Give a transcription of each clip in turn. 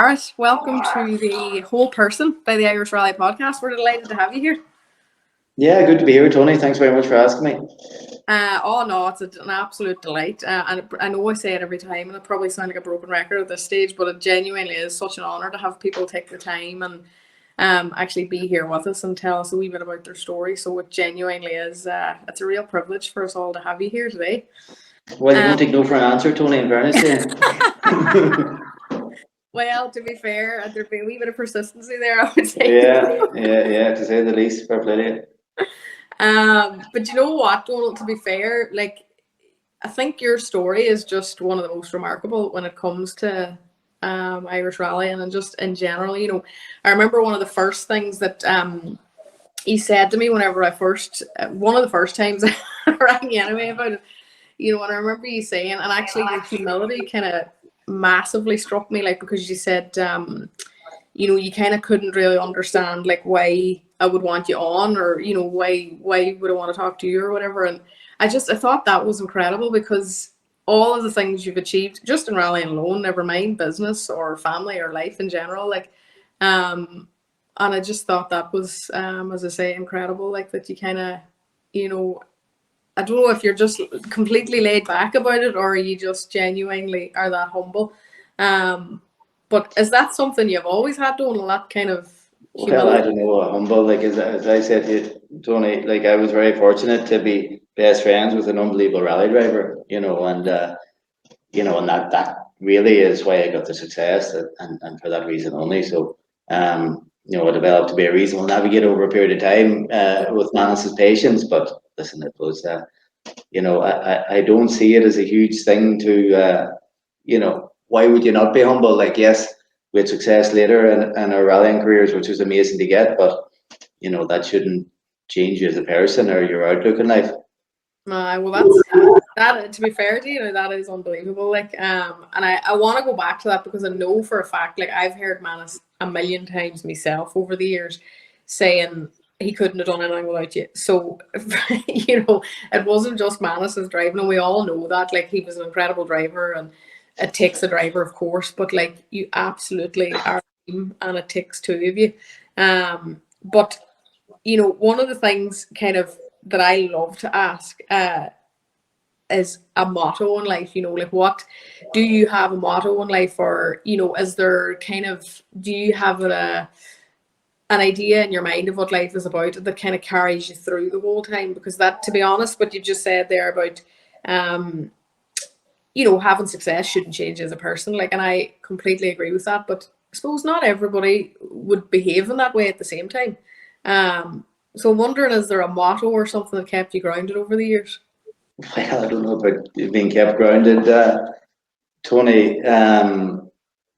Barrett. Welcome to the Whole Person by the Irish Rally podcast. We're delighted to have you here. Yeah, good to be here, Tony. Thanks very much for asking me. Oh no, it's an absolute delight. And I know I say it every time, and it probably sounds like a broken record at this stage, but it genuinely is such an honour to have people take the time and actually be here with us and tell us a wee bit about their story. So it genuinely is. It's a real privilege for us all to have you here today. Well, you don't take no for an answer, Tony, in fairness to you. Well, to be fair, there'd be a wee bit of persistency there, I would say. Yeah, to say the least. Fair play to you. But you know what, Donald, to be fair, like, I think your story is just one of the most remarkable when it comes to Irish rallying and just in general. You know, I remember one of the first things that he said to me whenever one of the first times I rang you anyway about it, you know, and I remember you saying, and actually your humility kind of massively struck me, like, because you said, you know, you kind of couldn't really understand like why I would want you on, or, you know, why would I want to talk to you or whatever. And I thought that was incredible, because all of the things you've achieved just in rallying alone, never mind business or family or life in general, like, and I just thought that was, as I say, incredible, like, that you kind of, you know, I don't know if you're just completely laid back about it, or you just genuinely are that humble. But is that something you've always had, Donal, that kind of humility? Well, I don't know, humble. Like, as I said to you, Tony, like, I was very fortunate to be best friends with an unbelievable rally driver, you know, and and that really is why I got the success, and for that reason only. So, you know, it developed to be a reasonable navigator over a period of time with Manus's patience. But listen, it was, you know, I don't see it as a huge thing to, you know, why would you not be humble? Like, yes, we had success later in our rallying careers, which was amazing to get, but, you know, that shouldn't change you as a person or your outlook in life. Well, that. To be fair to you, know, that is unbelievable. Like, and I want to go back to that, because I know for a fact, like, I've heard Manus a million times myself over the years saying he couldn't have done anything without you. So, you know, it wasn't just Manus's driving, and we all know that. Like, he was an incredible driver, and it takes a driver, of course, but like, you absolutely are a team, and it takes two of you. But you know, one of the things kind of that I love to ask is a motto in life. You know, like, what do you have a motto in life, or, you know, is there kind of, do you have an idea in your mind of what life is about that kind of carries you through the whole time? Because that, to be honest, what you just said there about you know, having success shouldn't change as a person, like, and I completely agree with that. But I suppose not everybody would behave in that way at the same time. So I'm wondering, is there a motto or something that kept you grounded over the years? Well, I don't know about being kept grounded, Tony.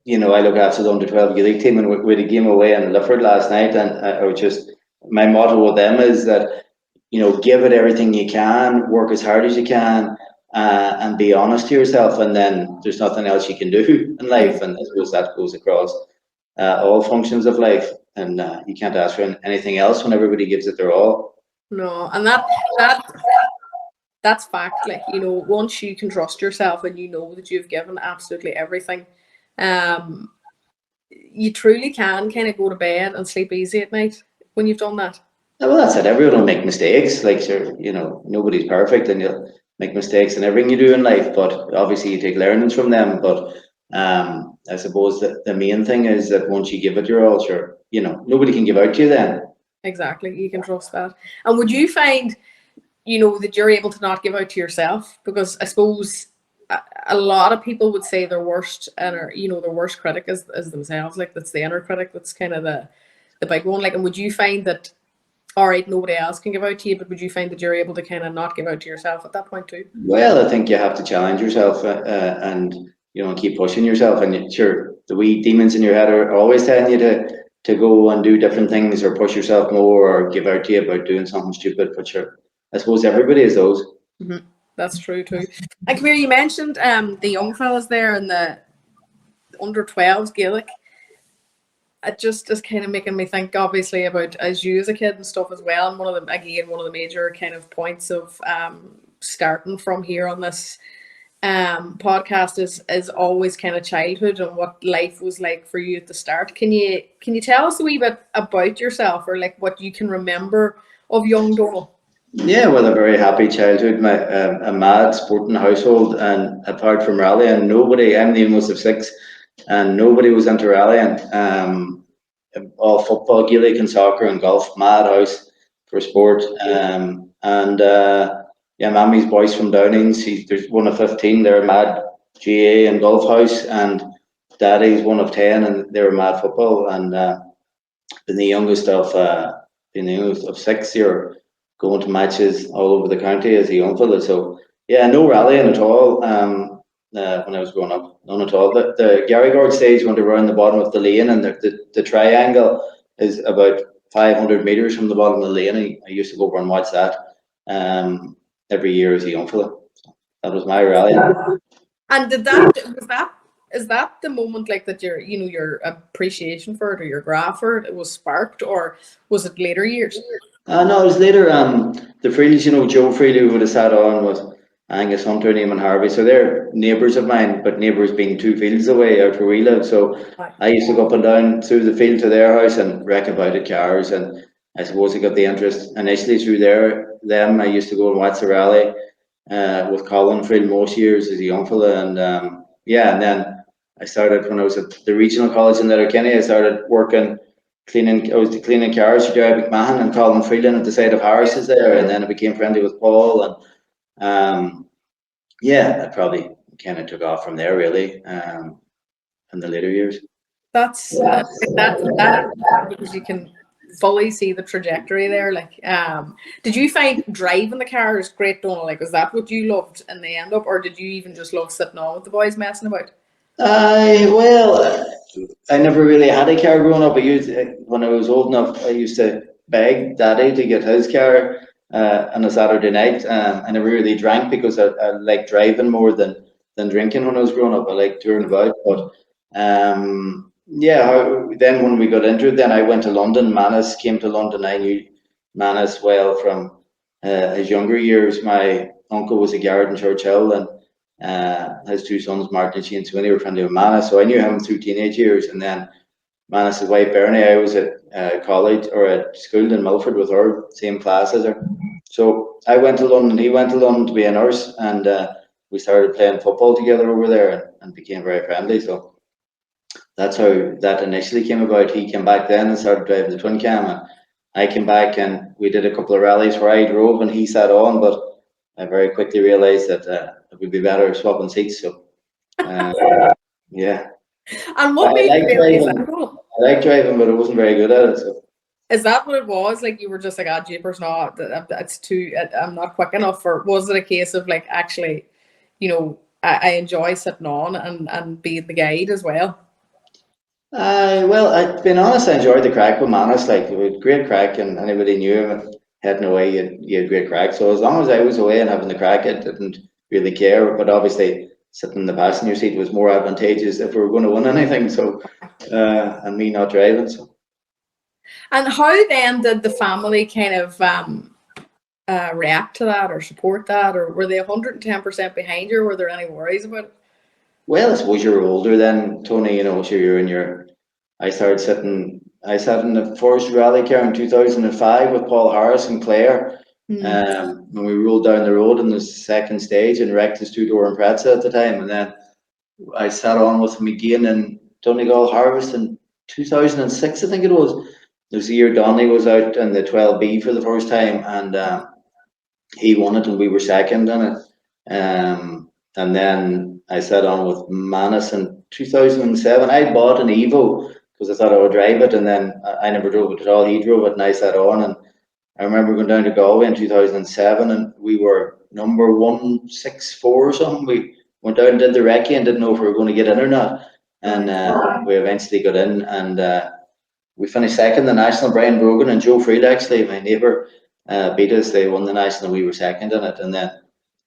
You know, I look after the under 12 Gaelic team, and we had a game away in Lifford last night, and I was just, my motto with them is that, you know, give it everything you can, work as hard as you can, and be honest to yourself, and then there's nothing else you can do in life. And I suppose that goes across all functions of life, and you can't ask for anything else when everybody gives it their all. No, and that's fact. Like, you know, once you can trust yourself and you know that you've given absolutely everything, you truly can kind of go to bed and sleep easy at night when you've done that. Well, that's it. Everyone will make mistakes. Like, sure, you know, nobody's perfect, and you'll make mistakes in everything you do in life. But obviously, you take learnings from them. But I suppose that the main thing is that once you give it your all, sure, you know, nobody can give out to you then. Exactly, you can trust that. And would you find, you know, that you're able to not give out to yourself? Because I suppose a lot of people would say their worst, and, you know, their worst critic is themselves. Like, that's the inner critic. That's kind of the big one. Like, and would you find that, all right, nobody else can give out to you, but would you find that you're able to kind of not give out to yourself at that point too? Well, I think you have to challenge yourself, and, you know, keep pushing yourself. And sure, the wee demons in your head are always telling you to go and do different things, or push yourself more, or give out to you about doing something stupid. But sure, I suppose everybody has those. Mm-hmm. That's true too. And come here, you mentioned the young fellas there in the under 12s Gaelic. It just is kind of making me think, obviously, about as you as a kid and stuff as well. And one of the major kind of points of starting from here on this podcast is always kind of childhood and what life was like for you at the start. Can you tell us a wee bit about yourself, or like what you can remember of young Donal? Yeah, well, a very happy childhood, a mad sporting household, and apart from rallying, nobody, I'm the youngest of six, and nobody was into rallying. All football, Gaelic and soccer and golf, mad house for sport. And yeah, Mammy's boys from Downings, there's one of 15, they're mad GA and golf house, and Daddy's one of 10, and they were mad football. And been the youngest of six here, going to matches all over the county as a young fella. So yeah, no rallying at all. When I was growing up, none at all. The Gary Gord stage when they were around the bottom of the lane, and the triangle is about 500 meters from the bottom of the lane. I used to go over and watch that every year as a young fella. So that was my rally. And is that the moment like that your appreciation for it or your graph for it was sparked, or was it later years? No, it was later. The Freelys, Joe Freely, who would have sat on was Angus Hunter, Neiman Harvey. So they're neighbours of mine, but neighbours being 2 fields away out where we live. So I used to go up and down through the field to their house and wreck about at cars. And I suppose I got the interest initially through them. I used to go and watch the rally with Colin Freel most years as a young fella. And yeah, and then I started when I was at the regional college in Letterkenny. I started working. I was cleaning cars for Jerry McMahon and Colin Freeland at the side of Harris's there, and then I became friendly with Paul, and yeah, I probably kind of took off from there really in the later years. That's that because you can fully see the trajectory there. Like, did you find driving the cars great, Donal? Like, was that what you loved in the end up, or did you even just love sitting on with the boys messing about? I never really had a car growing up. When I was old enough, I used to beg Daddy to get his car on a Saturday night. I never really drank because I like driving more than drinking when I was growing up. I like touring about, but yeah. Then when we got into it, then I went to London. Manus came to London. I knew Manus well from his younger years. My uncle was a guard in Churchill, and his 2 sons, Martin and Shane Sweeney, were friendly with Manus, so I knew him through teenage years. And then Manus' wife Bernie, I was at college or at school in Milford with her, same class as her. So I went to London, he went to London to be a nurse, and we started playing football together over there and became very friendly. So that's how that initially came about. He came back then and started driving the twin cam, and I came back and we did a couple of rallies where I drove and he sat on, but I very quickly realised that it would be better swapping seats. So, yeah. And what made you realise that? I like driving, but I wasn't very good at it. So. Is that what it was? Like you were just like, ah, jeepers, no, that's too. I'm not quick enough. Or was it a case of like actually, I enjoy sitting on and being the guide as well? Well, being honest, I enjoyed the crack with Manus. Like, we had great crack, and anybody knew him heading away, you had great crack. So as long as I was away and having the crack, I didn't really care. But obviously, sitting in the passenger seat was more advantageous if we were going to win anything. So, and me not driving. So. And how then did the family kind of react to that or support that, or were they 110% behind you? Or were there any worries about it? Well, I suppose you were older then, Tony. So you're in your. I sat in the first rally car in 2005 with Paul Harris and Claire. When we rolled down the road in the second stage and wrecked his 2-door Impreza at the time, and then I sat on with him again in Donegal Harvest in 2006, I think it was. It was the year Donny was out in the 12B for the first time, and he won it and we were second in it. And then I sat on with Manus in 2007. I bought an Evo because I thought I would drive it, and then I never drove it at all. He drove it and I sat on, and I remember going down to Galway in 2007 and we were number 164 or something. We went down and did the recce and didn't know if we were going to get in or not, and we eventually got in, and we finished second. The national, Brian Brogan and Joe Freed, actually my neighbour, beat us. They won the national, we were second in it, and then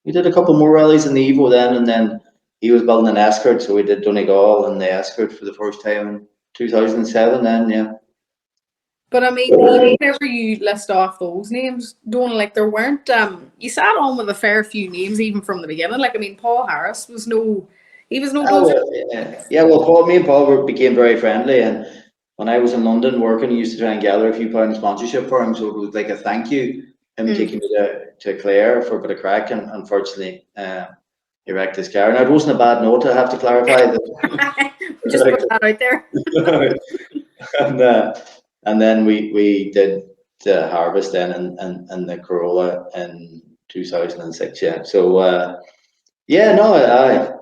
we did a couple more rallies in the Evo then, and then he was building an Escort, so we did Donegal and the Escort for the first time in 2007 then, yeah. But I mean, even whenever you list off those names, don't like there weren't you sat on with a fair few names even from the beginning. Like I mean, Paul Harris was no, he was no Oh, dozer. well, me and Paul became very friendly, and when I was in London working, he used to try and gather a few pound sponsorship for him, so it was like a thank you, him taking me to Clare for a bit of crack, and unfortunately, he wrecked his car. Now, it wasn't a bad note, I have to clarify that. Just put that out there. and, and then we did the harvest then and the Corolla in 2006, yeah. So, yeah, no,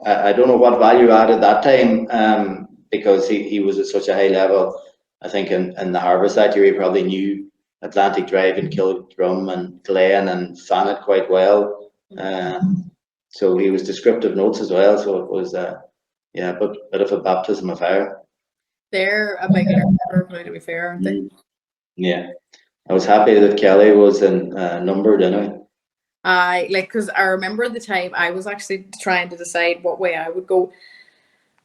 I don't know what value added that time, because he was at such a high level. I think in the harvest that year, he probably knew Atlantic Drive and Killdrum and Glen and Fanet quite well. So he was descriptive notes as well. So it was, yeah, but bit of a baptism of fire. They're a big area, to be fair, aren't they? Yeah, I was happy that Kelly was in numbered anyway. Because I remember the time I was actually trying to decide what way I would go,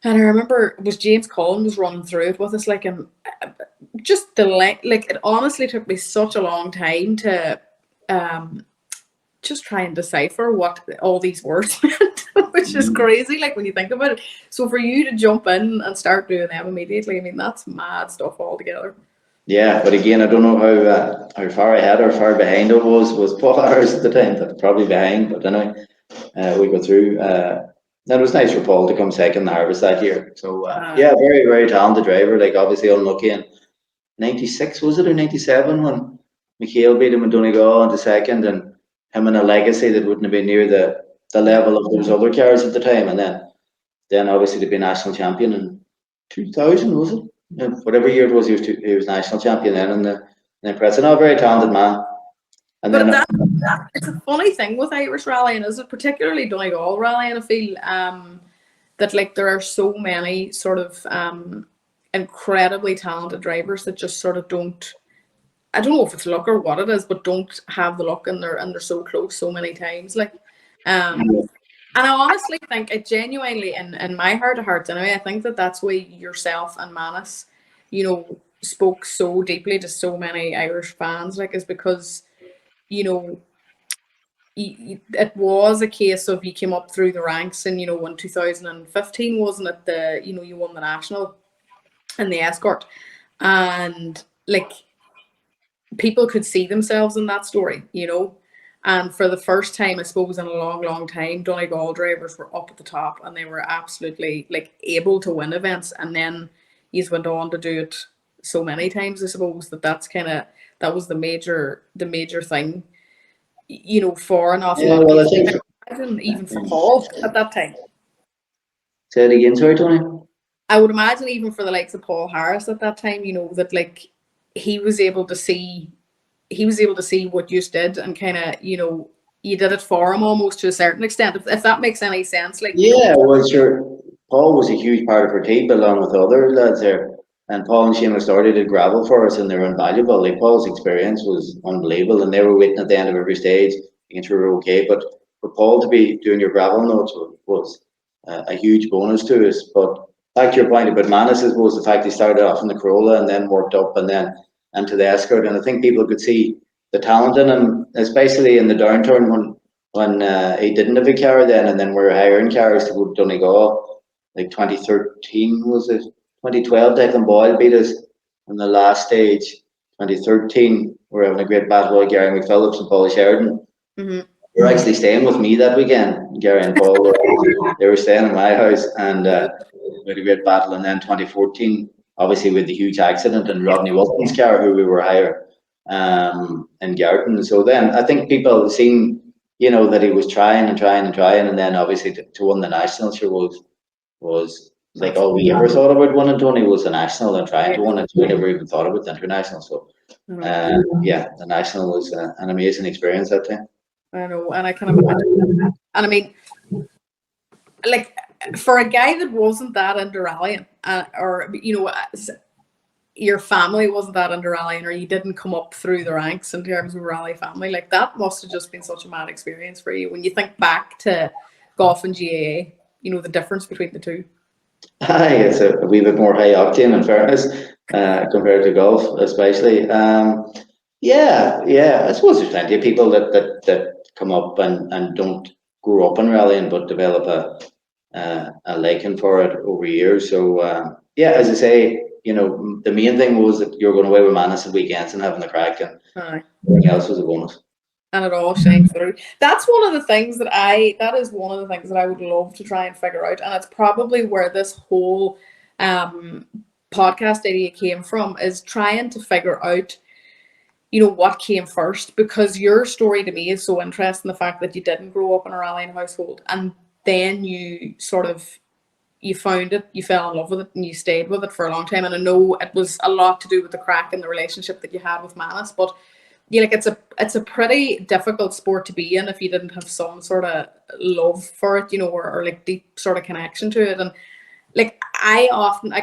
and I remember it was James Collin was running through it with us, like, and just like it honestly took me such a long time to just try and decipher what all these words meant, which is crazy, like when you think about it. So for you to jump in and start doing them immediately, I mean, that's mad stuff altogether. Yeah, but again, I don't know how far ahead or far behind it was Paul Harris at the time, but probably behind. But anyway, we go through. It was nice for Paul to come second in the harvest that year. So yeah, very, very talented driver. Like obviously unlucky in '96, was it, or '97, when Michael beat him in Donegal into second, and him in a legacy that wouldn't have been near the level of those other cars at the time. And then obviously to be national champion in 2000, was it? Yeah, whatever year it was, he was national champion then in the press. And a very talented man. And But then it's a funny thing with Irish rallying, is it, particularly Donegal rallying, I feel that like there are so many sort of incredibly talented drivers that just sort of don't, I don't know if it's luck or what it is, but don't have the luck, and they're so close so many times. Like and I honestly think, it genuinely, in my heart of hearts anyway, I think that that's why yourself and Manus, you know, spoke so deeply to so many Irish fans, like, is because, you know, it was a case of you came up through the ranks, and, you know, in 2015, wasn't it, you won the national in the escort, and like people could see themselves in that story, you know. And for the first time, I suppose, in a long, long time, Donegal drivers were up at the top, and they were absolutely like able to win events. And then he's went on to do it so many times, I suppose, that was the major thing, you know, for an awful lot well, of I think people, even for Paul at that time. say it again, sorry, Tony. I would imagine even for the likes of Paul Harris at that time, you know, that like he was able to see what you did, and kind of, you know, you did it for him almost to a certain extent, if that makes any sense. Like, Yeah, well, sure. Paul was a huge part of our team, along with other lads there. And Paul and Seamus started did gravel for us, and they were invaluable. Like Paul's experience was unbelievable, and they were waiting at the end of every stage, making sure we were okay. But for Paul to be doing your gravel notes was a huge bonus to us. But back to your point about Manus, was the fact he started off in the Corolla and then worked up and then into the Escort. And I think people could see the talent in him, especially in the downturn when he didn't have a car then, and then we were hiring cars to go to Donegal, like 2013, was it? 2012, Declan Boyle beat us in the last stage. 2013, we were having a great battle with Gary McPhillips and Paul Sheridan. mm-hmm. They were actually staying with me that weekend, Gary and Paul. They were staying in my house, and we had a great battle. And then 2014, obviously with the huge accident, and Rodney Wilson's car, who we were hiring in Garton. So then I think people seen, you know, that he was trying, and then obviously to win the national sure was like all we ever thought about winning, Tony, was the national, and trying to win it. We never even thought about the international. So yeah, the national was an amazing experience that time. I know, and I can imagine. And I mean, like, for a guy that wasn't that into rallying, or, you know, your family wasn't that into rallying, or you didn't come up through the ranks in terms of rally family, like, that must have just been such a mad experience for you when you think back to golf and GAA, you know, the difference between the two. Aye, it's a wee bit more high octane in fairness, compared to golf, especially. Yeah. I suppose there's plenty of people that come up and don't grow up in rallying, but develop a liking for it over years. So yeah, as I say, the main thing was that you're going away with Manus at weekends and having the crack, and Aye. everything else was a bonus. And it all shined through. That's one of the things that is one of the things that I would love to try and figure out. And it's probably where this whole um, podcast idea came from, is trying to figure out, what came first. Because your story to me is so interesting, the fact that you didn't grow up in a rallying household and then you found it, you fell in love with it, and you stayed with it for a long time. And I know it was a lot to do with the crack and the relationship that you had with Manus, but yeah, like it's a pretty difficult sport to be in if you didn't have some sort of love for it, or like deep sort of connection to it. And like I often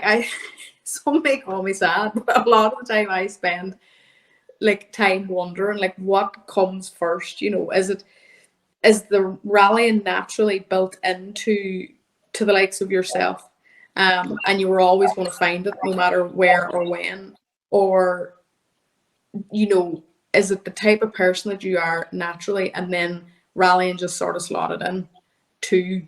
some may call me sad, but a lot of the time I spend like time wondering like what comes first. Is the rallying naturally built to the likes of yourself, and you were always going to find it no matter where or when, or you know, is it the type of person that you are naturally, and then rallying just sort of slotted in to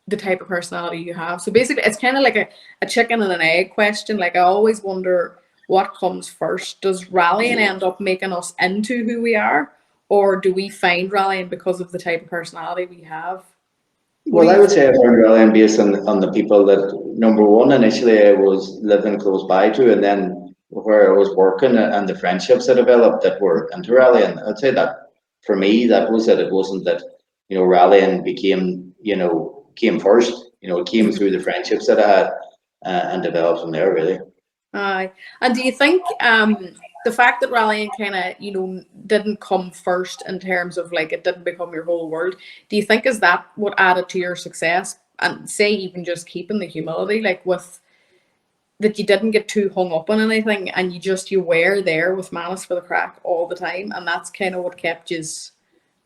the type of personality you have? So basically, it's kind of like a chicken and an egg question. Like I always wonder what comes first. Does rallying end up making us into who we are, or do we find rallying because of the type of personality we have? What do Well, I you would think? say I found rallying based on the people that, number one, initially I was living close by to, and then where I was working, and the friendships I developed that were into rallying. I'd say that for me, that was it. It wasn't that, rallying came first. It came through the friendships that I had, and developed from there, really. Aye. And do you think the fact that rallying kind of, didn't come first in terms of like it didn't become your whole world, do you think is that what added to your success? And say even just keeping the humility, like with that you didn't get too hung up on anything and you were there with Manus for the crack all the time, and that's kind of what kept you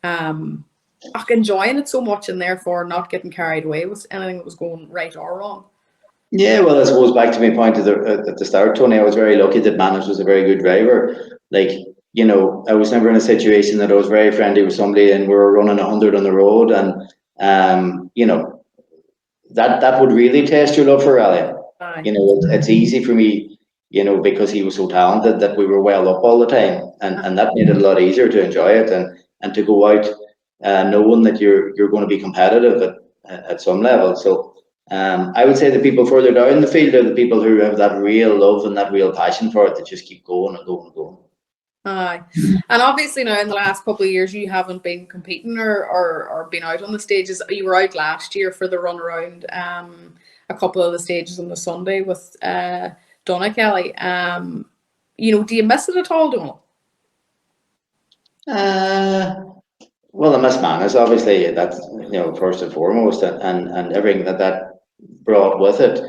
um enjoying it so much, and therefore not getting carried away with anything that was going right or wrong. Yeah, well, I suppose back to my point at the start, Tony, I was very lucky that Manus was a very good driver. Like, I was never in a situation that I was very friendly with somebody and we were running 100 on the road, and that would really test your love for rallying. Aye. It's easy for me, because he was so talented, that we were well up all the time, and that made it a lot easier to enjoy it, and to go out knowing that you're going to be competitive at some level. So I would say the people further down the field are the people who have that real love and that real passion for it, that just keep going and going and going. Aye. And obviously now in the last couple of years you haven't been competing or been out on the stages. You were out last year for the run around a couple of the stages on the Sunday with Donall Kelly. Do you miss it at all, Donal? Uh, well, I miss Manus, obviously. That's, first and foremost, and everything that brought with it.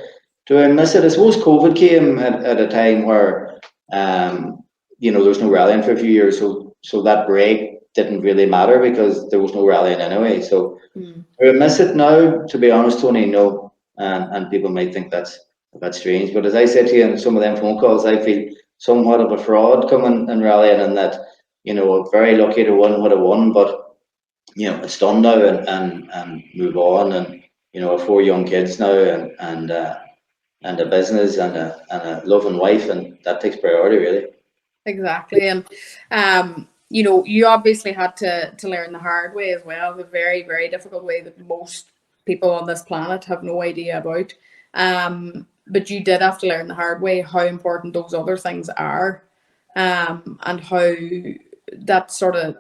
Do I miss it? I suppose COVID came at a time where, there was no rallying for a few years, so that break didn't really matter because there was no rallying anyway. So do I miss it now? To be honest, Tony, no. And people might think that's strange, but as I said to you in some of them phone calls, I feel somewhat of a fraud coming and rallying, and that, I'm very lucky to win what I won, but it's done now, and move on, and I have 4 young kids now, and a business, and a loving wife, and that takes priority, really. Exactly. And you obviously had to learn the hard way as well, the very, very difficult way that most people on this planet have no idea about. But you did have to learn the hard way how important those other things are, and how that sort of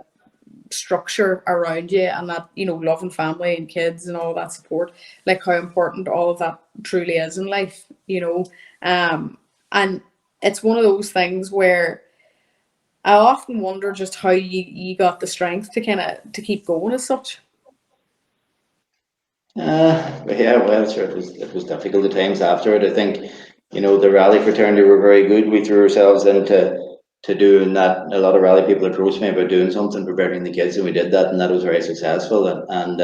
structure around you, and that loving family and kids and all that support, like how important all of that truly is in life. And it's one of those things where I often wonder just how you got the strength to to keep going as such. Yeah, well, sure, it was difficult at times after it. I think, the rally fraternity were very good. We threw ourselves into doing that. A lot of rally people approached me about doing something, preparing the kids, and we did that, and that was very successful. And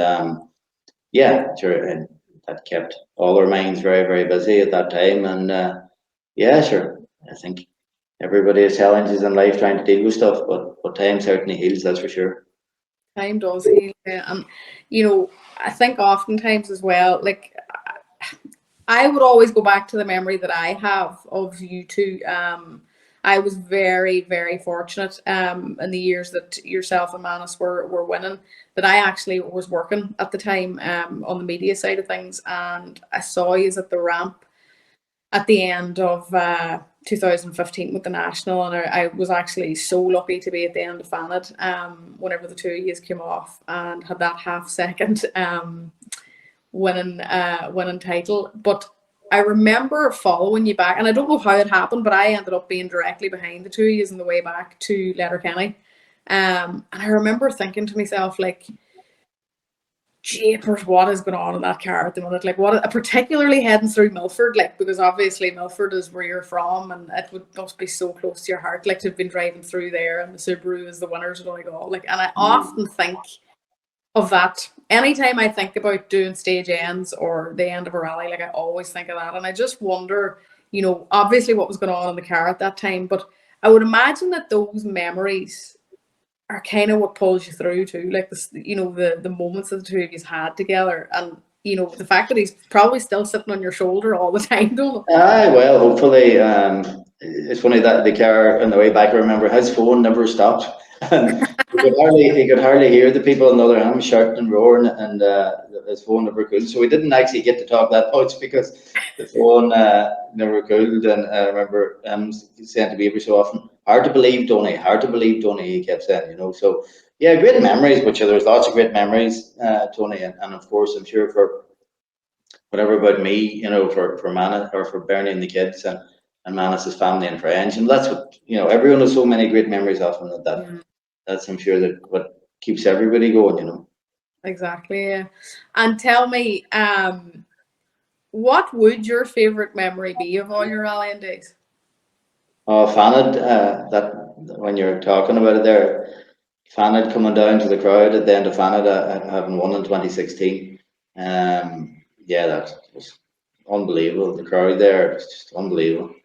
yeah, sure, and that kept all our minds very, very busy at that time. And yeah, sure, I think everybody has challenges in life trying to deal with stuff, but time certainly heals, that's for sure. Time does heal, and I think oftentimes as well, like I would always go back to the memory that I have of you two. I was very, very fortunate in the years that yourself and Manus were winning, that I actually was working at the time on the media side of things, and I saw you at the ramp at the end of 2015 with the national, and I was actually so lucky to be at the end of Fanad whenever the two of you came off and had that half second winning title. But I remember following you back, and I don't know how it happened, but I ended up being directly behind the two of you on the way back to Letterkenny. And I remember thinking to myself, like, jeepers, what is going on in that car at the minute? Like, what, particularly heading through Milford, like, because obviously Milford is where you're from, and it must be so close to your heart, like, to have been driving through there, and the Subaru is the winners of Donegal. Like, and I often think of that. Anytime I think about doing stage ends or the end of a rally, like, I always think of that. And I just wonder, obviously what was going on in the car at that time, but I would imagine that those memories are kind of what pulls you through too, like this, the moments that the two of you had together, and the fact that he's probably still sitting on your shoulder all the time, don't you? Aye, well, hopefully, it's funny that the car on the way back, I remember his phone never stopped. And he could hardly hear the people on the other hand shouting and roaring, and his phone never cooled. So we didn't actually get to talk that much because the phone never cooled. And I remember saying to me every so often, hard to believe, Donny, hard to believe, Donny, he kept saying, So, yeah, great memories, but there's lots of great memories, Tony. And of course, I'm sure for whatever about me, for Manus or for Bernie and the kids and Manus's family and friends. And that's what, everyone has so many great memories of him that's, I'm sure, that what keeps everybody going. Exactly. Yeah. And tell me, what would your favorite memory be of all your rallying days? Oh, Fanad, that when you're talking about it there, Fanad coming down to the crowd at the end of Fanad, having won in 2016. Yeah, that was unbelievable. The crowd there was just unbelievable.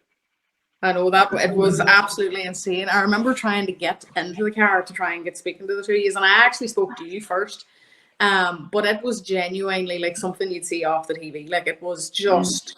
I know that it was absolutely insane. I remember trying to get into the car to try and get speaking to the two of you, and I actually spoke to you first. But it was genuinely like something you'd see off the TV. Like, it was just,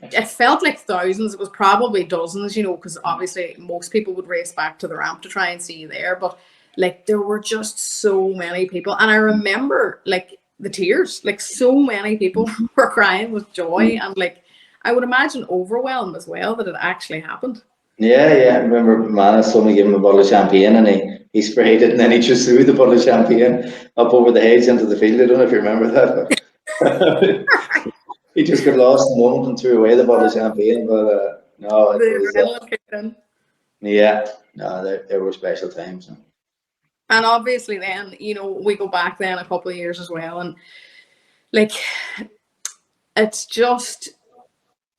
it felt like thousands. It was probably dozens, because obviously most people would race back to the ramp to try and see you there. But like, there were just so many people. And I remember like the tears, like so many people were crying with joy, and like, I would imagine overwhelmed as well that it actually happened. Yeah. I remember Manus told me give him a bottle of champagne, and he sprayed it, and then he just threw the bottle of champagne up over the hedge into the field. I don't know if you remember that. But he just got lost in the moment and threw away the bottle of champagne. But no, it The was adrenaline kicked in. yeah, no, there were special times. And obviously then, we go back then a couple of years as well, and like, it's just,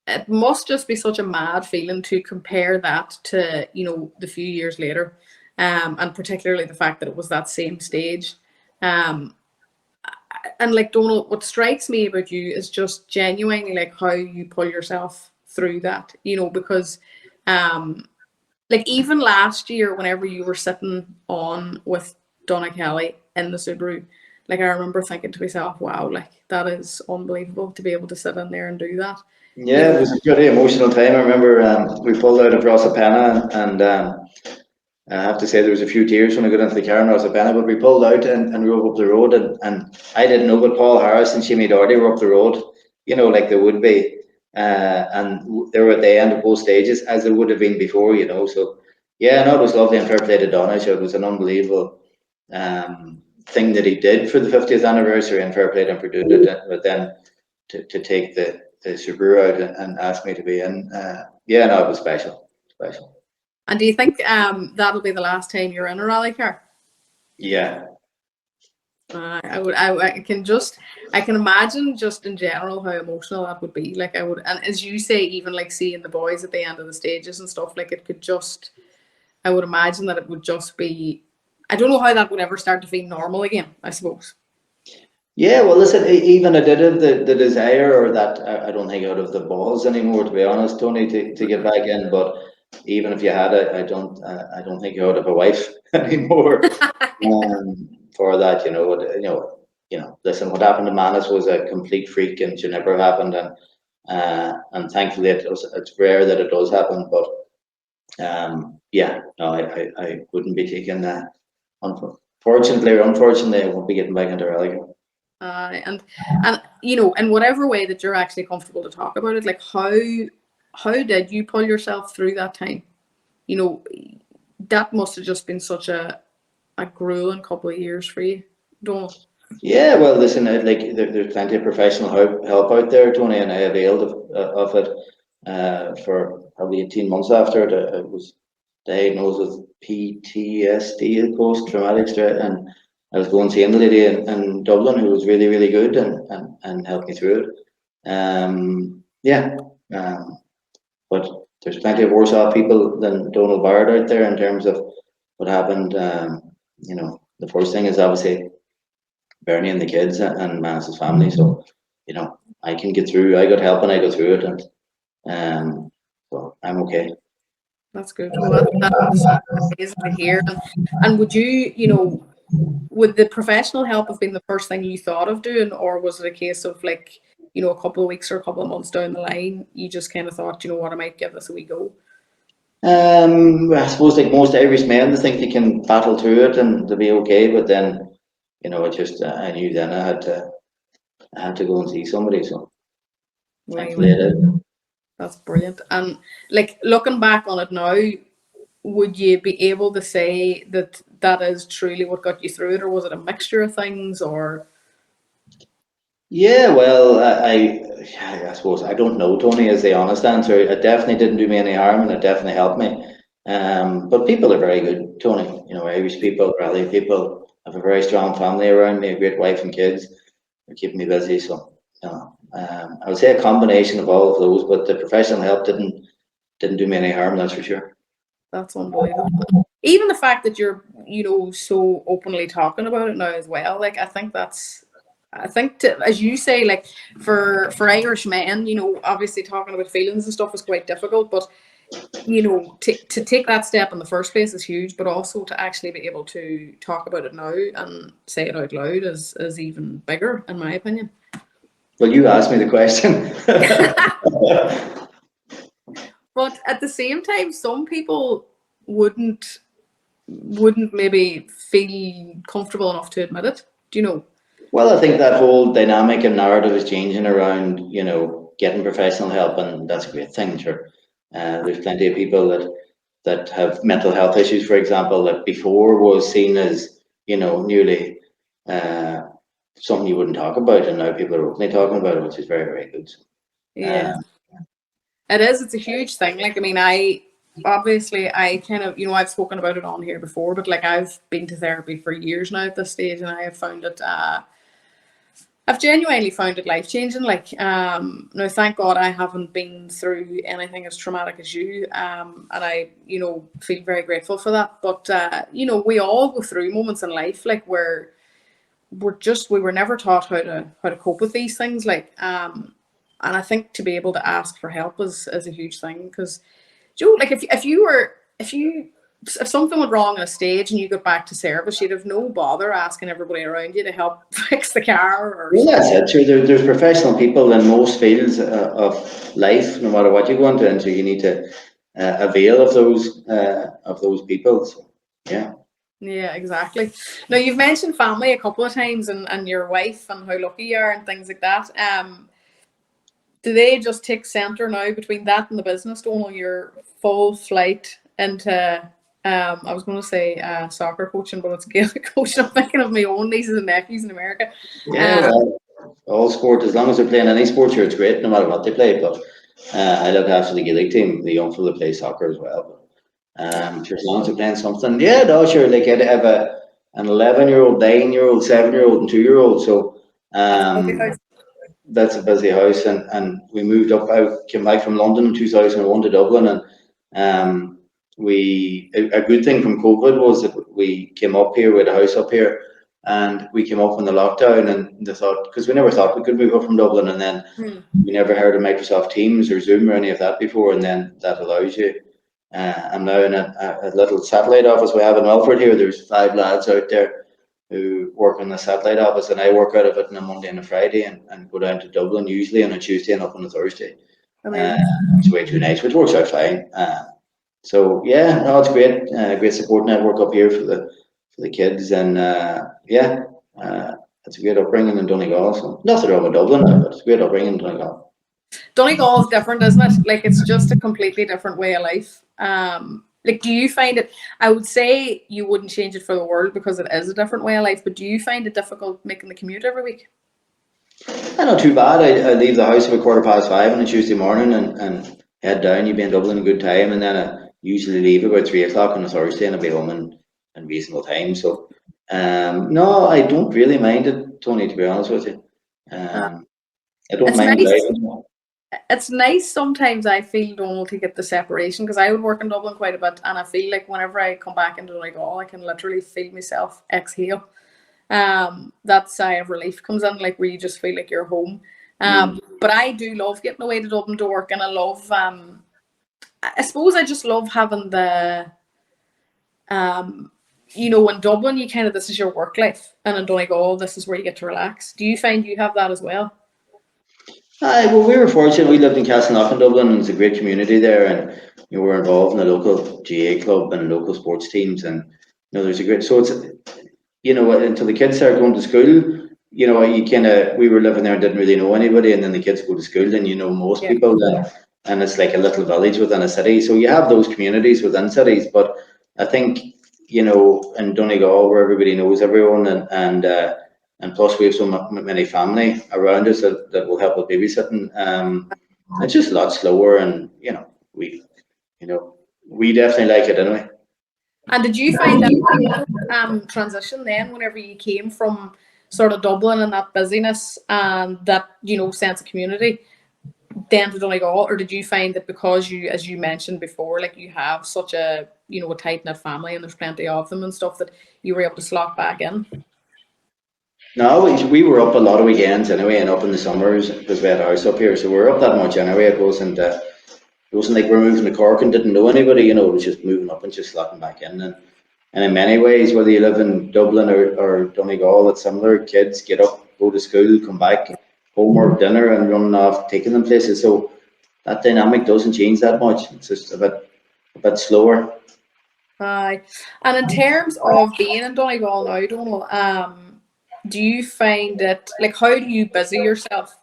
it must just be such a mad feeling to compare that to, the few years later, and particularly the fact that it was that same stage. And like, Donald, what strikes me about you is just genuinely like how you pull yourself through that, because like, even last year, whenever you were sitting on with Donall Kelly in the Subaru, like, I remember thinking to myself, wow, like, that is unbelievable to be able to sit in there and do that. Yeah, it was a pretty emotional time. I remember we pulled out of Rossapena, and I have to say there was a few tears when I got into the car in Rossapena, but we pulled out and drove up the road, and I didn't know, but Paul Harris and Shimmy Doherty were up the road, like they would be, and they were at the end of both stages as they would have been before, so yeah, no, it was lovely, and fair play to Donald. It was an unbelievable thing that he did for the 50th anniversary, and fair play to him for doing it, but then to take the Subaru out and ask me to be in, yeah, no, it was special. And do you think that'll be the last time you're in a rally car? Yeah. I can imagine just in general how emotional that would be. Like, I would, and as you say, even like seeing the boys at the end of the stages and stuff, like, it could just, I would imagine that it would just be, I don't know how that would ever start to feel normal again, I suppose. Yeah, well, listen, even I did have the desire, or that I don't think out of the balls anymore, to be honest, Tony, to get back in. But even if you had it, I don't think you would have a wife anymore. For that, listen, what happened to Manus was a complete freak, and should never have happened, and thankfully it's rare that it does happen. But yeah, no, I wouldn't be taking that. Unfortunately or unfortunately, I won't be getting back into rally. And in whatever way that you're actually comfortable to talk about it, like how did you pull yourself through that time? That must have just been such a grueling couple of years for you, Donald. Yeah, well, listen, there's plenty of professional help out there, Tony, and I availed of it for probably 18 months after it. I was diagnosed with PTSD, post-traumatic stress, and I was going seeing the lady in Dublin who was really, really good and helped me through it. Yeah, but there's plenty of worse off people than Donall Barrett out there in terms of what happened. The first thing is obviously Bernie and the kids and Manus's family. So, I can get through. I got help and I go through it, and so I'm okay. That's good. Well, that's amazing to hear. And would the professional help have been the first thing you thought of doing, or was it a case of like, a couple of weeks or a couple of months down the line, you just kind of thought, you know what, I might give this a wee go? I suppose like most Irish men, they think they can battle through it and they'll be okay, but then, I knew then I had to go and see somebody. So thankfully I did. That's brilliant. And like looking back on it now, would you be able to say that that is truly what got you through it, or was it a mixture of things, or? Yeah, well, I suppose I don't know, Tony, is the honest answer. It definitely didn't do me any harm, and it definitely helped me. But people are very good, Tony. Irish people, Raleigh people, have a very strong family around me, a great wife and kids. They're keeping me busy, so I would say a combination of all of those. But the professional help didn't do me any harm, that's for sure. That's unbelievable. Even the fact that you're, so openly talking about it now as well. Like, I think as you say, like for Irish men, obviously talking about feelings and stuff is quite difficult, but to take that step in the first place is huge, but also to actually be able to talk about it now and say it out loud is even bigger, in my opinion. Well, you asked me the question. But at the same time, some people wouldn't maybe feel comfortable enough to admit it. Do you know? Well, I think that whole dynamic and narrative is changing around, getting professional help, and that's a great thing. Sure, there's plenty of people that have mental health issues, for example, that before was seen as, nearly something you wouldn't talk about, and now people are openly talking about it, which is very, very good. Yeah, it is. It's a huge thing. Like, I mean, I kind of, I've spoken about it on here before, but like I've been to therapy for years now at this stage, and I have found it. I've genuinely found it life changing. Like, now, thank God I haven't been through anything as traumatic as you, and I, feel very grateful for that. But we all go through moments in life like where we were never taught how to cope with these things. Like, and I think to be able to ask for help is a huge thing, because, like if something went wrong on a stage and you got back to service, you'd have no bother asking everybody around you to help fix the car or Well, that's it. Sure, there's professional people in most fields of life, no matter what you go into, and so you need to avail of those people. So, yeah. Yeah, exactly. Now, you've mentioned family a couple of times, and your wife and how lucky you are and things like that. Do they just take centre now between that and the business, Donal? Your full flight into I was going to say soccer coaching, but it's Gaelic coaching. I'm thinking of my own nieces and nephews in America. Yeah, well, all sport, as long as they're playing any sport, sure, it's great, no matter what they play. But I look after the Gaelic team, the young fella plays soccer as well. But sure, as long as they're playing something, yeah, no, sure. Like I have an 11-year-old, 9-year-old, 7-year-old, and 2-year-old. So that's a busy house, and we moved up. I came back from London in 2001 to Dublin, and a good thing from COVID was that we came up here with a house up here, And we came up in the lockdown, and they thought, because we never thought we could move up from Dublin, and then we never heard of Microsoft Teams or Zoom or any of that before, and then that allows you. I'm now in a little satellite office we have in Melford here. There's 5 lads out there who work in the satellite office, and I work out of it on a Monday and a Friday, and go down to Dublin usually on a Tuesday and up on a Thursday. It's way too nice, which works out fine. So yeah, no, it's great. Great support network up here for the kids, and it's a great upbringing in Donegal. So nothing wrong with Dublin, but it's a great upbringing in Donegal. Donegal is different, isn't it? Like, it's just a completely different way of life. Like, do you find it? I would say you wouldn't change it for the world because it is a different way of life. But do you find it difficult making the commute every week? Not too bad. I leave the house about 5:15 on a Tuesday morning and head down. You'd be in Dublin in good time, and then I usually leave about 3 o'clock on a Thursday, and I'll be home in reasonable time. So, no, I don't really mind it, Tony. To be honest with you, I don't It's mind nice. driving. It's nice sometimes, I feel, Donald, to get the separation, because I would work in Dublin quite a bit, and I feel like whenever I come back into Donegal, I can literally feel myself exhale. That sigh of relief comes in, like, where you just feel like you're home. But I do love getting away to Dublin to work, and I love, I suppose I just love having the, you know, in Dublin, you kind of, this is your work life, and in Donegal, this is where you get to relax. Do you find you have that as well? Aye, well, we were fortunate. We lived in Castleknock in Dublin, and it's a great community there. And you know, we're involved in a local GA club and local sports teams. And you know, there's a great. So it's, you know, until the kids start going to school, you know, you kind of, we were living there and didn't really know anybody, and then the kids go to school, and you know most people, and it's like a little village within a city. So you have those communities within cities, but I think, you know, in Donegal, where everybody knows everyone, and plus we have so many family around us that will help with babysitting. It's just a lot slower, and you know, we definitely like it anyway. And did you find that transition then, whenever you came from sort of Dublin and that busyness and that, you know, sense of community, then to Donegal, or did you find that because you, as you mentioned before, like, you have such a, you know, a tight knit family and there's plenty of them and stuff, that you were able to slot back in? No, we were up a lot of weekends anyway, and up in the summers because we had a house up here, so we're up that much anyway. It wasn't like we're moving to Cork and didn't know anybody, you know. It was just moving up and just slotting back in, and in many ways, whether you live in Dublin or Donegal, it's similar. Kids get up, go to school, come back, homework, dinner, and running off, taking them places. So that dynamic doesn't change that much. It's just a bit slower. Aye. And in terms of being in Donegal now, Donal, do you find it, like, how do you busy yourself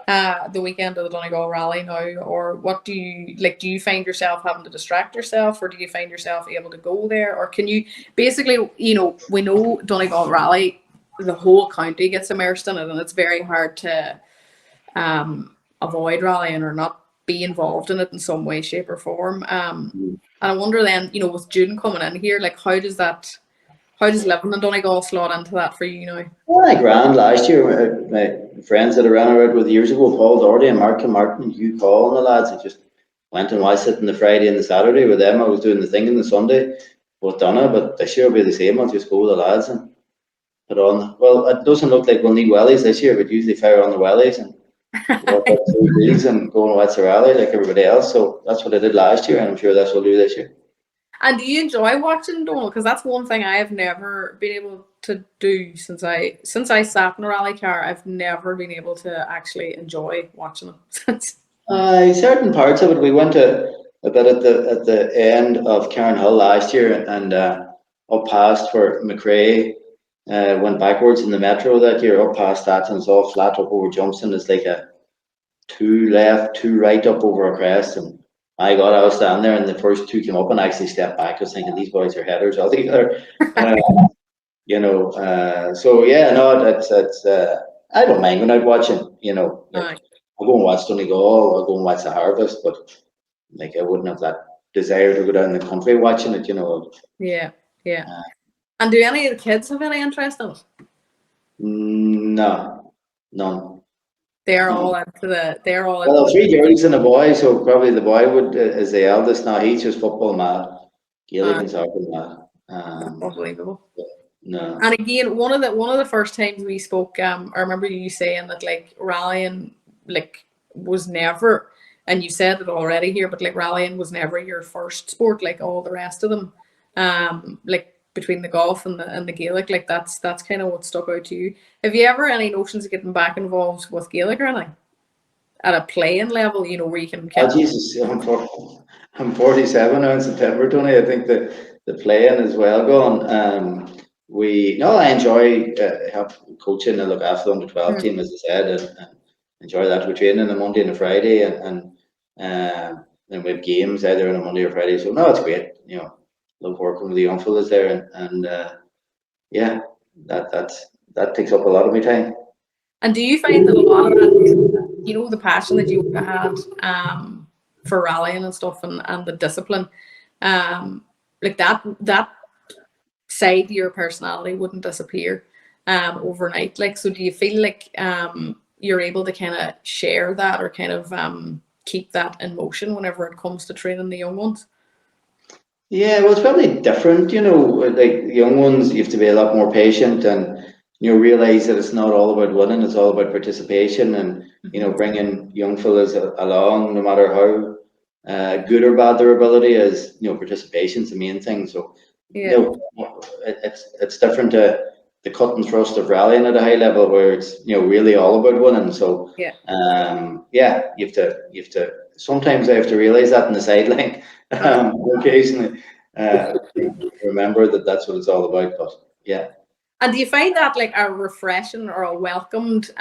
the weekend of the Donegal Rally now, or what do you like? Do you find yourself having to distract yourself, or do you find yourself able to go there, or can you basically, you know, we know Donegal Rally, the whole county gets immersed in it, and it's very hard to avoid rallying or not be involved in it in some way, shape, or form. And I wonder then, you know, with June coming in here, like, how does living in Donegal slot into that for you now? Well, grand last year. My friends that I ran around with years ago, Paul Doherty and Martin, Hugh Call and the lads, I just went and watched it on the Friday and the Saturday with them. I was doing the thing on the Sunday with Donna, but this year will be the same. I'll just go with the lads and put on. Well, it doesn't look like we'll need wellies this year, but usually fire on the wellies and walk up through fields and go and watch the rally like everybody else. So that's what I did last year, and I'm sure that's what we'll do this year. And do you enjoy watching, Donal? Because that's one thing I have never been able to do since I sat in a rally car. I've never been able to actually enjoy watching them. Certain parts of it. We went a bit at the end of Cairn Hill last year, and up past where McRae went backwards in the metro that year, up past that, and it's all flat up over Jumpson. It's like a 2 left, 2 right up over a crest, and my God, I was standing there, and the first 2 came up and actually stepped back. I was thinking, these boys are headers altogether. You know, so yeah, no, it's I don't mind when I'm watching. You know, like, I'll go and watch Donegal, I'll go and watch the Harvest, but like, I wouldn't have that desire to go down the country watching it. You know. Yeah. And do any of the kids have any interest in it? No, none. They're all into the. They're all. Well, 3 girls and a boy, so probably the boy is the eldest now. He's just football mad, Gaelic and soccer mad. Unbelievable. No. And again, one of the first times we spoke, I remember you saying that like rallying like was never, and you said it already here, but like rallying was never your first sport, like all the rest of them. Like between the golf and the Gaelic, like that's kind of what stuck out to you. Have you ever any notions of getting back involved with Gaelic or anything at a playing level? You know, where you can Oh kind of. Jesus, I'm 47 now in September, Tony. I think the playing is well gone. We no, I enjoy help coaching and look after the under 12 team, as I said, and enjoy that. We train on a Monday and a Friday, and we have games either on a Monday or Friday. So no, it's great. You know, love working with the young fellas there, and yeah, that takes up a lot of my time. And do you find that a lot of that, you know, the passion that you had for rallying and stuff, and the discipline, like that side of your personality wouldn't disappear overnight? Like, so do you feel like you're able to kind of share that or kind of keep that in motion whenever it comes to training the young ones? Yeah, well, it's probably different, you know, like the young ones, you have to be a lot more patient and, you know, realize that it's not all about winning, it's all about participation and, you know, bringing young fellas along, no matter how good or bad their ability is, you know, participation's the main thing. So, you Yeah, know, it's different to the cut and thrust of rallying at a high level where it's, you know, really all about winning. So, yeah. yeah, you have to, sometimes I have to realize that in the sideline. Occasionally, remember that that's what it's all about. But yeah, And do you find that like a refreshing or a welcomed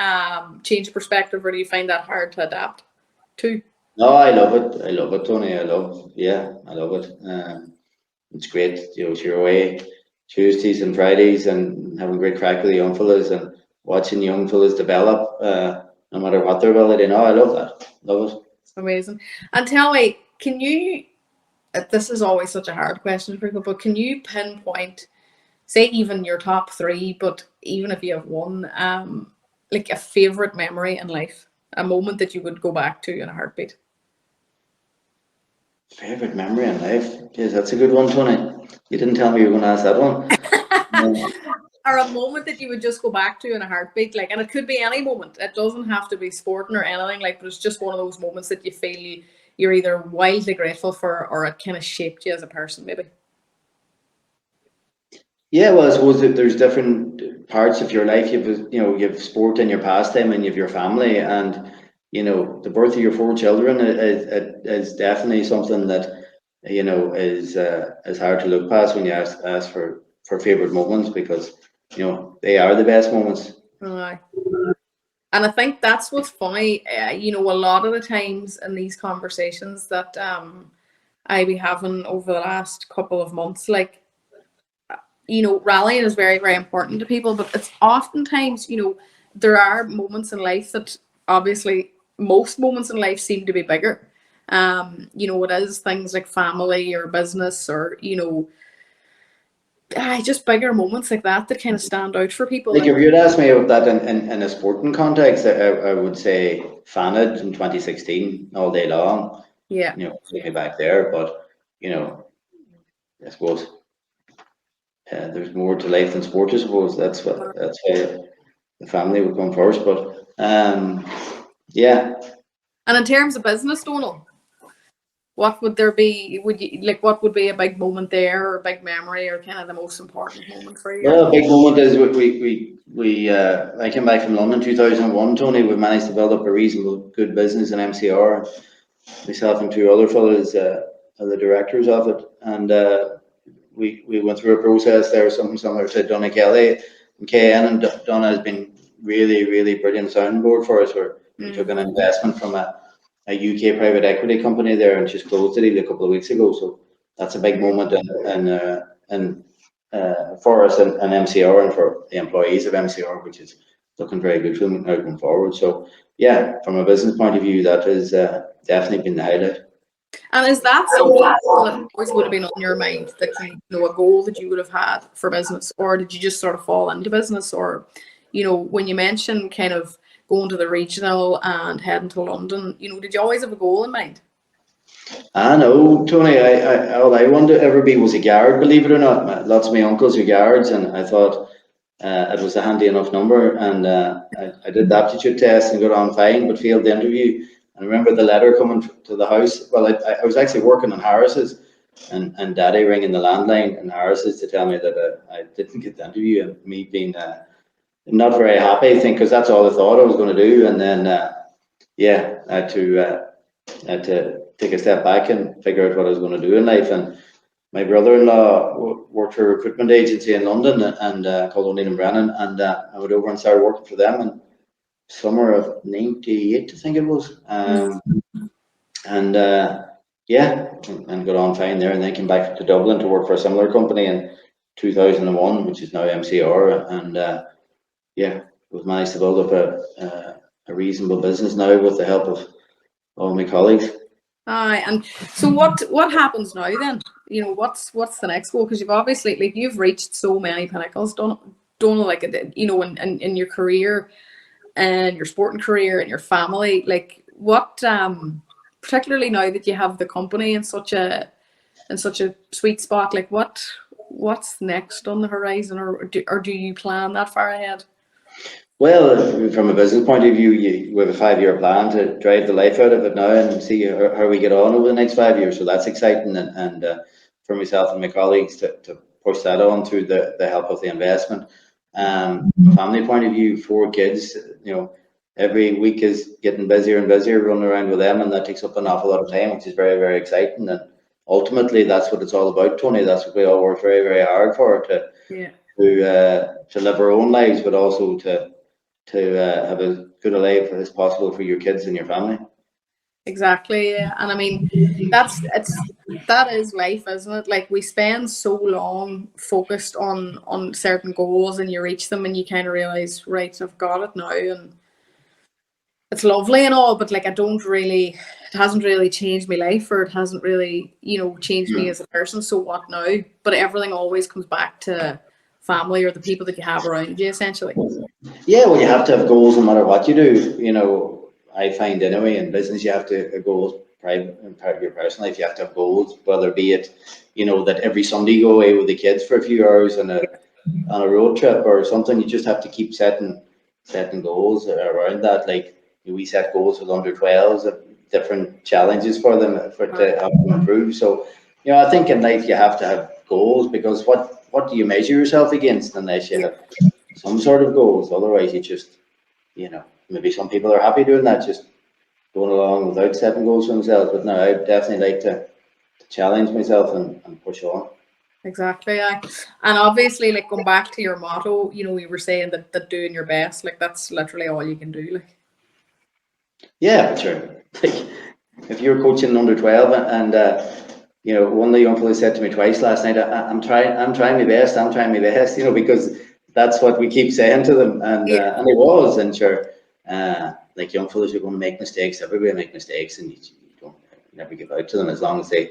change of perspective, or do you find that hard to adapt to? no, I love it. I love it, Tony. I love it. It's great. You know, you're away Tuesdays and Fridays and having great crack with the young fellas and watching young fellas develop, no matter what their ability. No, I love that. Love it. It's amazing. And tell me, can you? This is always such a hard question for people, but can you pinpoint, say, even your top three, but even if you have one, like a favorite memory in life, a moment that you would go back to in a heartbeat? Favorite memory in life? Yes, that's a good one, Tony. You didn't tell me you were going to ask that one. Or a moment that you would just go back to in a heartbeat, like, and it could be any moment. It doesn't have to be sporting or anything, like, but it's just one of those moments that you feel you're either wildly grateful for or it kind of shaped you as a person, maybe. Yeah, well, I suppose that there's different parts of your life. You know, you have sport in your pastime, and you have your family, and you know, the birth of your four children is definitely something that you know is hard to look past when you ask for favorite moments because you know they are the best moments. Aye. And I think that's what's funny. You know, a lot of the times in these conversations that I be having over the last couple of months, like, you know, rallying is very, very important to people, but it's oftentimes, you know, there are moments in life that obviously most moments in life seem to be bigger. You know, it is things like family or business or, you know, just bigger moments like that kind of stand out for people. Like Like, if you'd asked me about that in a sporting context, I would say Fanad in 2016 all day long. yeah. You know, take me back there, but you know, I suppose. There's more to life than sport, I suppose. That's why the family would come first. But yeah, And in terms of business, Donal, what would there be? Would you like what would be a big moment there, or a big memory, or kind of the most important moment for you? well, a big moment is I came back from London 2001, Tony. We managed to build up a reasonable good business in MCR. Myself and two other fellows are the directors of it, and we went through a process there, something similar to Donall Kelly and KN, and Donna has been really brilliant soundboard for us. Where we took an investment from a UK private equity company there and just closed it even a couple of weeks ago. So that's a big moment for us and MCR and for the employees of MCR, which is looking very good for them now going forward. So yeah, from a business point of view, that has definitely been the highlight. And is that something that always would have been on your mind, that you know, a goal that you would have had for business, or did you just sort of fall into business, or you know, when you mentioned kind of going to the regional and heading to London, you know, did you always have a goal in mind? I know, Tony. All I wanted to ever be was a guard, believe it or not. Lots of my uncles are guards, and I thought it was a handy enough number. And I did the aptitude test and got on fine, but failed the interview. And I remember the letter coming to the house. Well, I was actually working in Harris's, and Daddy ringing the landline in Harris's to tell me that I didn't get the interview, and me being not very happy, I think, because that's all I thought I was going to do. And then, yeah, I had to take a step back and figure out what I was going to do in life. And my brother-in-law worked for a recruitment agency in London and called O'Neill and Brennan, and I went over and started working for them in summer of '98, I think it was. And yeah, and got on fine there, and then came back to Dublin to work for a similar company in 2001, which is now MCR, and yeah, we've managed to build up a reasonable business now with the help of all my colleagues. Aye, and so what happens now then? You know, what's the next goal? Because you've obviously, like, you've reached so many pinnacles, don't like, you know, in your career and your sporting career and your family. Like, what particularly now that you have the company in such a sweet spot, like what's next on the horizon, or do you plan that far ahead? Well, from a business point of view, we have a 5-year plan to drive the life out of it now and see how we get on over the next 5 years. So that's exciting, and for myself and my colleagues to push that on through the help of the investment. From a family point of view, 4 kids, you know, every week is getting busier and busier running around with them, and that takes up an awful lot of time, which is very, very exciting. And ultimately, that's what it's all about, Tony. That's what we all work very, very hard for, Yeah. to live our own lives, but also to have as good a life as possible for your kids and your family. Exactly, yeah. And I mean, that is life, isn't it? Like, we spend so long focused on certain goals, and you reach them and you kind of realize, right, I've got it now, and it's lovely and all, but like, it hasn't really changed my life, or it hasn't really, you know, changed me as a person. So what now? But everything always comes back to family or the people that you have around you, essentially. Yeah, well, you have to have goals no matter what you do. You know, I find anyway in business you have to have goals. Private and part of your personal life, you have to have goals. Whether be it, you know, that every Sunday you go away with the kids for a few hours on a road trip or something. You just have to keep setting goals around that. Like, we set goals with under 12s, different challenges for them to help them improve. So, you know, I think in life you have to have goals, because what do you measure yourself against unless you have some sort of goals? Otherwise, you just, you know, maybe some people are happy doing that, just going along without setting goals for themselves. But no, I definitely like to challenge myself and push on. Exactly. And obviously, like, going back to your motto, you know, you were saying that doing your best, like, that's literally all you can do. Like, Yeah, sure. Like, if you're coaching under 12 and you know, one of the young fellows said to me twice last night, I'm trying my best, I'm trying my best, you know, because that's what we keep saying to them, and it was, and sure, like, young fellows are going to make mistakes, everybody make mistakes, and you don't never give out to them as long as they,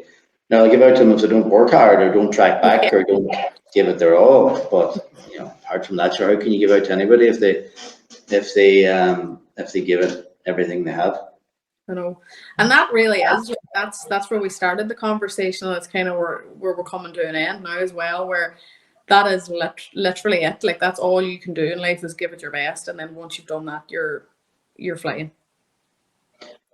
no, give out to them if they don't work hard or don't track back or don't give it their all. But, you know, apart from that, sure, how can you give out to anybody if they give it everything they have? you know, and that really is, that's where we started the conversation. That's kind of where we're coming to an end now as well, where that is literally it. Like, that's all you can do in life, is give it your best, and then once you've done that, you're flying.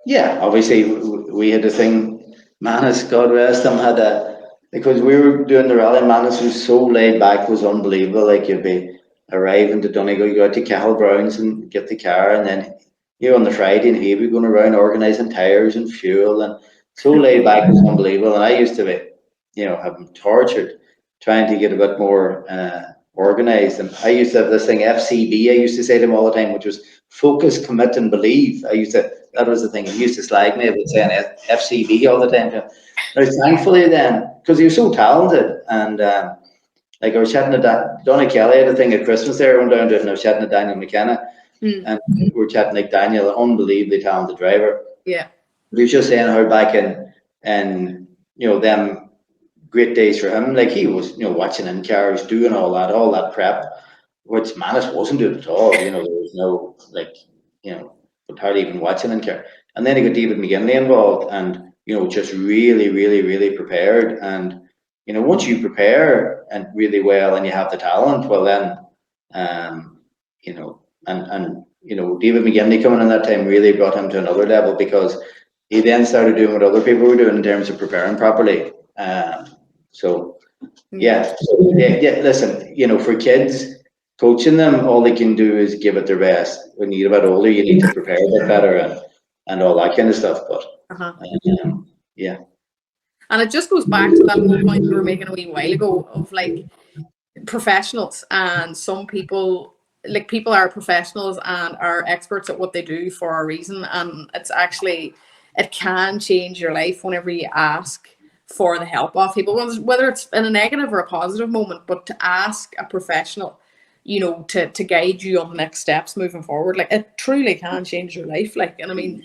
Yeah, obviously we had a thing. Manus, God rest him, had because we were doing the rally. Manus was so laid back, was unbelievable. Like, you'd be arriving to Donegal, you go out to Cahill Browns and get the car, and then you on the Friday, and he'd be going around organising tires and fuel, and so laid back, was unbelievable. And I used to be, you know, have him tortured trying to get a bit more organised. And I used to have this thing, FCB. I used to say to him all the time, which was focus, commit, and believe. That was the thing. He used to slag me about saying FCB all the time. Now, thankfully, then, because he was so talented, and like, I was chatting to Donall Kelly had a thing at Christmas there. I went down to it, and I was chatting to Daniel McKenna, and we were chatting, like, Daniel, unbelievably talented driver. Yeah. He was just saying how back in you know, them great days for him, like, he was, you know, watching in cars, doing all that prep, which Manus wasn't doing at all. You know, there was no, like, you know, hardly even watching in car. And then he got David McGinley involved, and you know, just really, really, really prepared. And, you know, once you prepare and really well and you have the talent, well then, you know, and you know, David McGinley coming in that time really brought him to another level, because he then started doing what other people were doing in terms of preparing properly. So yeah, listen, you know, for kids, coaching them, all they can do is give it their best. When you get a bit older, you need to prepare a bit better and all that kind of stuff. But Uh-huh. yeah. And it just goes back to that whole point we were making a wee while ago of like professionals, and some people, like, people are professionals and are experts at what they do for a reason, and it's actually, it can change your life whenever you ask for the help of people, whether it's in a negative or a positive moment, but to ask a professional, you know, to guide you on the next steps moving forward, like, it truly can change your life. Like, and I mean,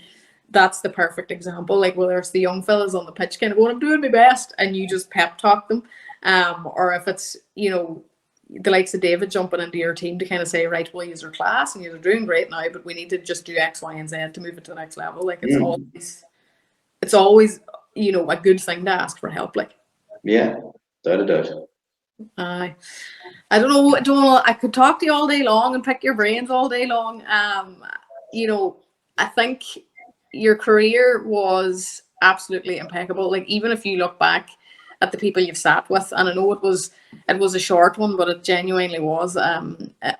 that's the perfect example. Like, whether it's the young fellas on the pitch kind of going, I'm doing my best, and you just pep talk them, or if it's, you know, the likes of David jumping into your team to kind of say, right, well, you're class and you're doing great now, but we need to just do X, Y, and Z to move it to the next level. Like, it's always, you know, a good thing to ask for help. Like, Yeah, without a doubt. I don't know, Donal, I could talk to you all day long and pick your brains all day long. You know, I think your career was absolutely impeccable. Like, even if you look back at the people you've sat with, and I know it was a short one, but it genuinely was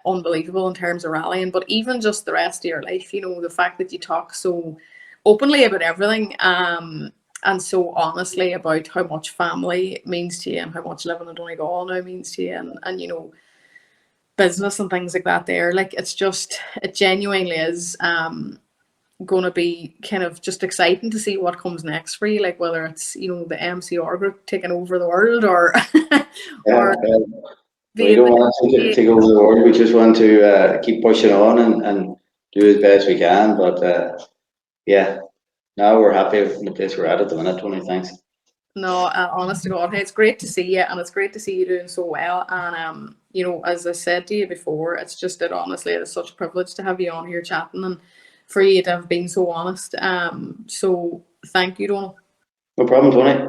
unbelievable in terms of rallying. But even just the rest of your life, you know, the fact that you talk so openly about everything, and so honestly about how much family means to you and how much living in Donegal now means to you, and you know, business and things like that there. Like, it's just, it genuinely is going to be kind of just exciting to see what comes next for you, like whether it's, you know, the MCR group taking over the world, or or we don't want to take over the world. We just want to keep pushing on and do as best we can. But yeah, now we're happy with the place we're at the minute, Tony. Thanks. No, honest to God, hey, it's great to see you, and it's great to see you doing so well. And you know, as I said to you before, it's just that honestly, it is such a privilege to have you on here chatting, and for you to have been so honest. So thank you, Donal. No problem, Tony.